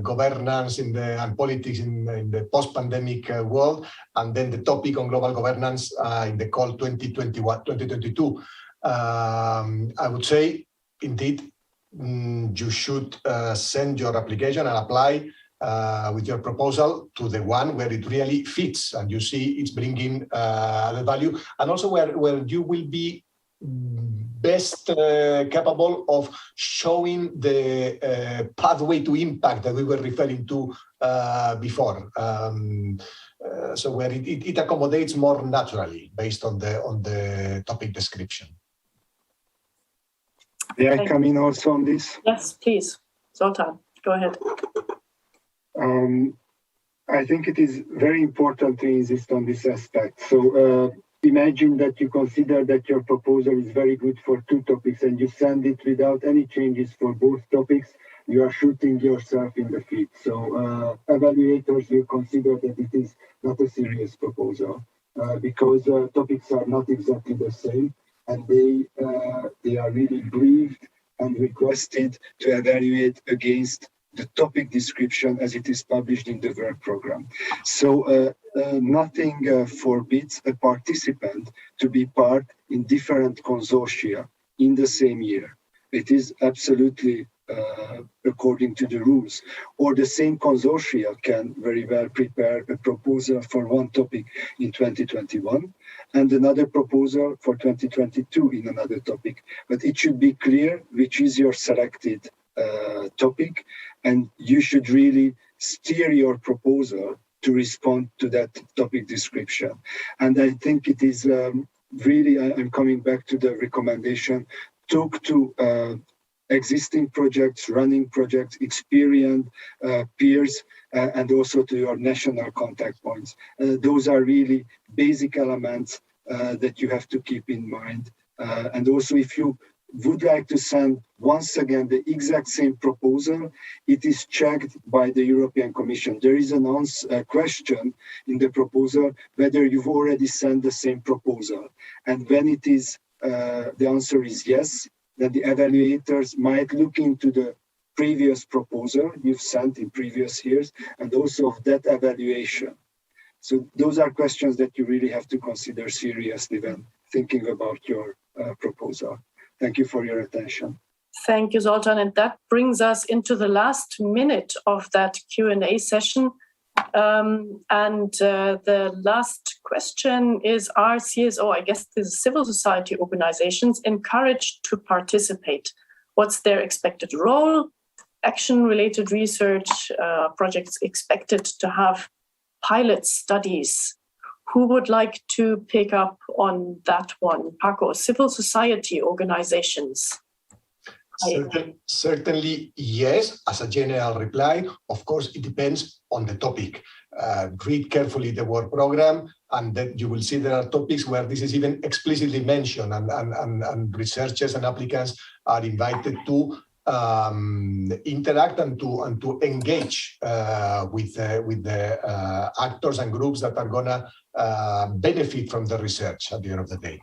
governance and politics in the post-pandemic world, and then the topic on global governance in the call 2021-2022. I would say, indeed, you should send your application and apply with your proposal to the one where it really fits and you see it's bringing added value, and also where you will be best capable of showing the pathway to impact that we were referring to before. So where it accommodates more naturally based on the topic description. May I come in also on this? Yes, please. Zoltan, go ahead. I think it is very important to insist on this aspect. So imagine that you consider that your proposal is very good for two topics and you send it without any changes for both topics. You are shooting yourself in the feet. So evaluators will consider that it is not a serious proposal because topics are not exactly the same, and they are really briefed and requested to evaluate against the topic description as it is published in the work program. So nothing forbids a participant to be part in different consortia in the same year. It is absolutely according to the rules. Or the same consortia can very well prepare a proposal for one topic in 2021 and another proposal for 2022 in another topic. But it should be clear which is your selected topic, and you should really steer your proposal to respond to that topic description. And I think it is really, I'm coming back to the recommendation, talk to existing projects, running projects, experienced peers, and also to your national contact points. Those are really basic elements that you have to keep in mind. And also if you would like to send once again the exact same proposal, it is checked by the European Commission. There is a question in the proposal whether you've already sent the same proposal. And when it is, the answer is yes, then the evaluators might look into the previous proposal you've sent in previous years and also of that evaluation. So those are questions that you really have to consider seriously when thinking about your proposal. Thank you for your attention. Thank you, Zoltan. And that brings us into the last minute of that Q&A session. The last question is, are CSO, I guess the civil society organizations, encouraged to participate? What's their expected role? Action-related research, projects expected to have pilot studies? Who would like to pick up on that one? Paco, civil society organizations. Certainly, yes, as a general reply. Of course, it depends on the topic. Read carefully the work program, and then you will see there are topics where this is even explicitly mentioned, and researchers and applicants are invited to interact and to engage with the actors and groups that are gonna benefit from the research at the end of the day.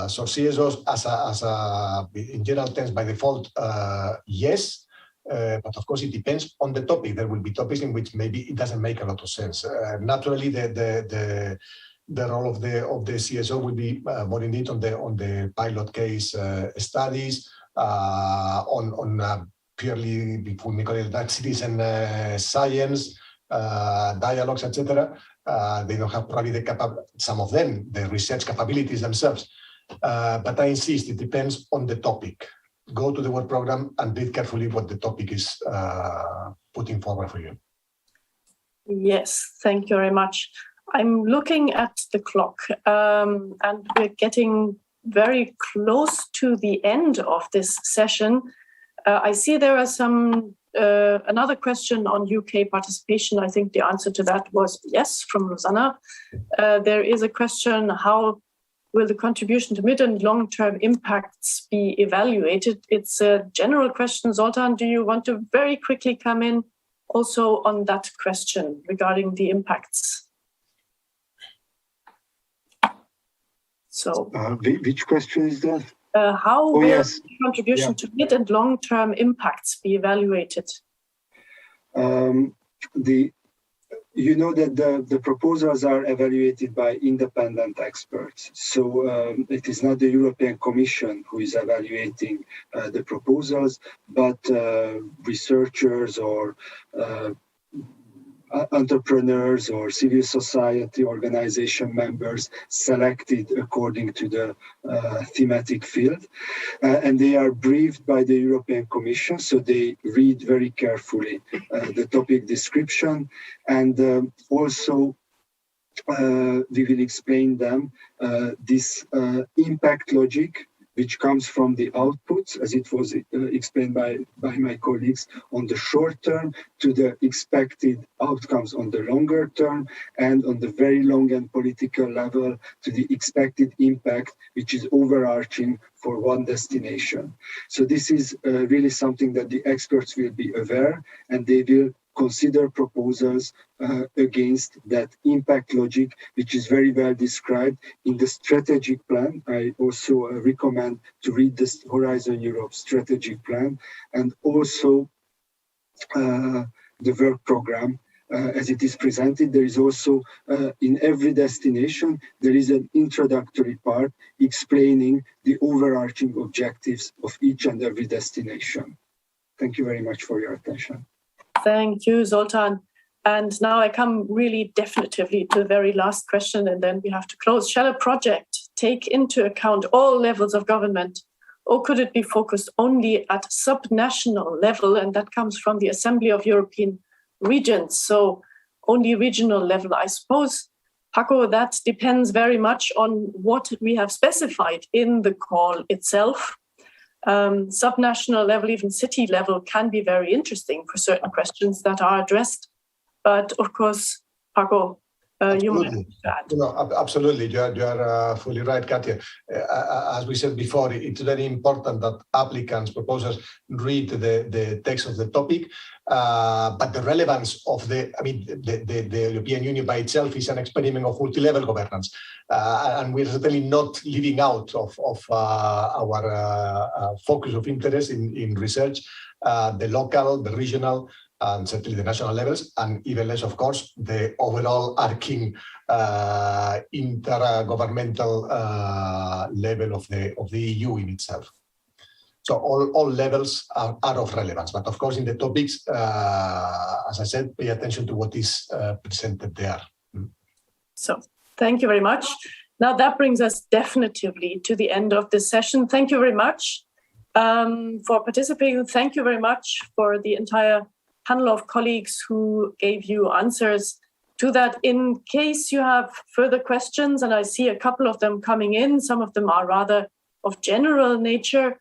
So CSOs as a in general terms by default, yes, but of course it depends on the topic. There will be topics in which maybe it doesn't make a lot of sense. Naturally, the role of the CSO will be more indeed on the pilot case studies, on purely between citizen science, dialogues, etc. They don't have probably some of them, the research capabilities themselves. But I insist, it depends on the topic. Go to the work program and read carefully what the topic is putting forward for you. Yes, thank you very much. I'm looking at the clock, and we're getting very close to the end of this session. I see there are some another question on UK participation. I think the answer to that was yes from Rosanna. There is a question, how will the contribution to mid and long-term impacts be evaluated? It's a general question. Zoltan, do you want to very quickly come in also on that question regarding the impacts? So, which question is that? How will the contribution to mid and long-term impacts be evaluated? You know that the proposals are evaluated by independent experts. So it is not the European Commission who is evaluating the proposals, but researchers or entrepreneurs or civil society organization members selected according to the thematic field. And they are briefed by the European Commission, so they read very carefully the topic description. And also we will explain them this impact logic, which comes from the outputs, as it was explained by my colleagues, on the short term to the expected outcomes on the longer term, and on the very long and political level to the expected impact, which is overarching for one destination. So this is really something that the experts will be aware, and they will consider proposals against that impact logic, which is very well described in the strategic plan. I also recommend to read this Horizon Europe strategic plan, and also the work program as it is presented. There is also, in every destination, there is an introductory part explaining the overarching objectives of each and every destination. Thank you very much for your attention. Thank you, Zoltan. And now I come really definitively to the very last question, and then we have to close. Shall a project take into account all levels of government, or could it be focused only at subnational level? And that comes from the Assembly of European Regions, so only regional level, I suppose. Paco, that depends very much on what we have specified in the call itself. Subnational level, even city level, can be very interesting for certain questions that are addressed. But of course, Paco, you might add. No, absolutely. You are fully right, Katja. As we said before, it's very important that applicants, proposers read the text of the topic. But the relevance of the European Union by itself is an experiment of multi-level governance. And we're certainly not leaving out of our focus of interest in research, the local, the regional, and certainly the national levels, and even less, of course, the overall arcing intergovernmental level of the EU in itself. So all levels are of relevance, but of course in the topics, as I said, pay attention to what is presented there. So thank you very much. Now that brings us definitively to the end of this session. Thank you very much for participating. Thank you very much for the entire panel of colleagues who gave you answers to that. In case you have further questions, and I see a couple of them coming in, some of them are rather of general nature,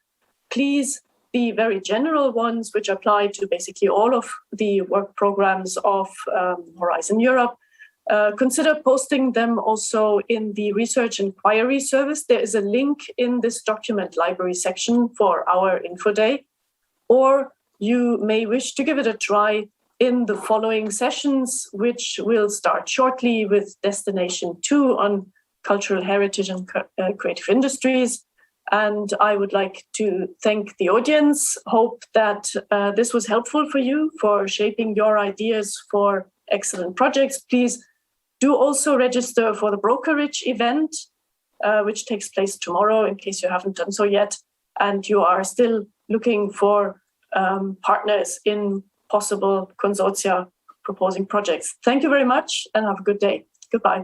please, the very general ones, which apply to basically all of the work programs of Horizon Europe, consider posting them also in the research inquiry service. There is a link in this document library section for our info day, or you may wish to give it a try in the following sessions, which will start shortly with Destination 2 on cultural heritage and creative industries. And I would like to thank the audience. Hope that this was helpful for you for shaping your ideas for excellent projects. Please do also register for the brokerage event, which takes place tomorrow, in case you haven't done so yet, and you are still looking for partners in possible consortia proposing projects. Thank you very much and have a good day. Goodbye.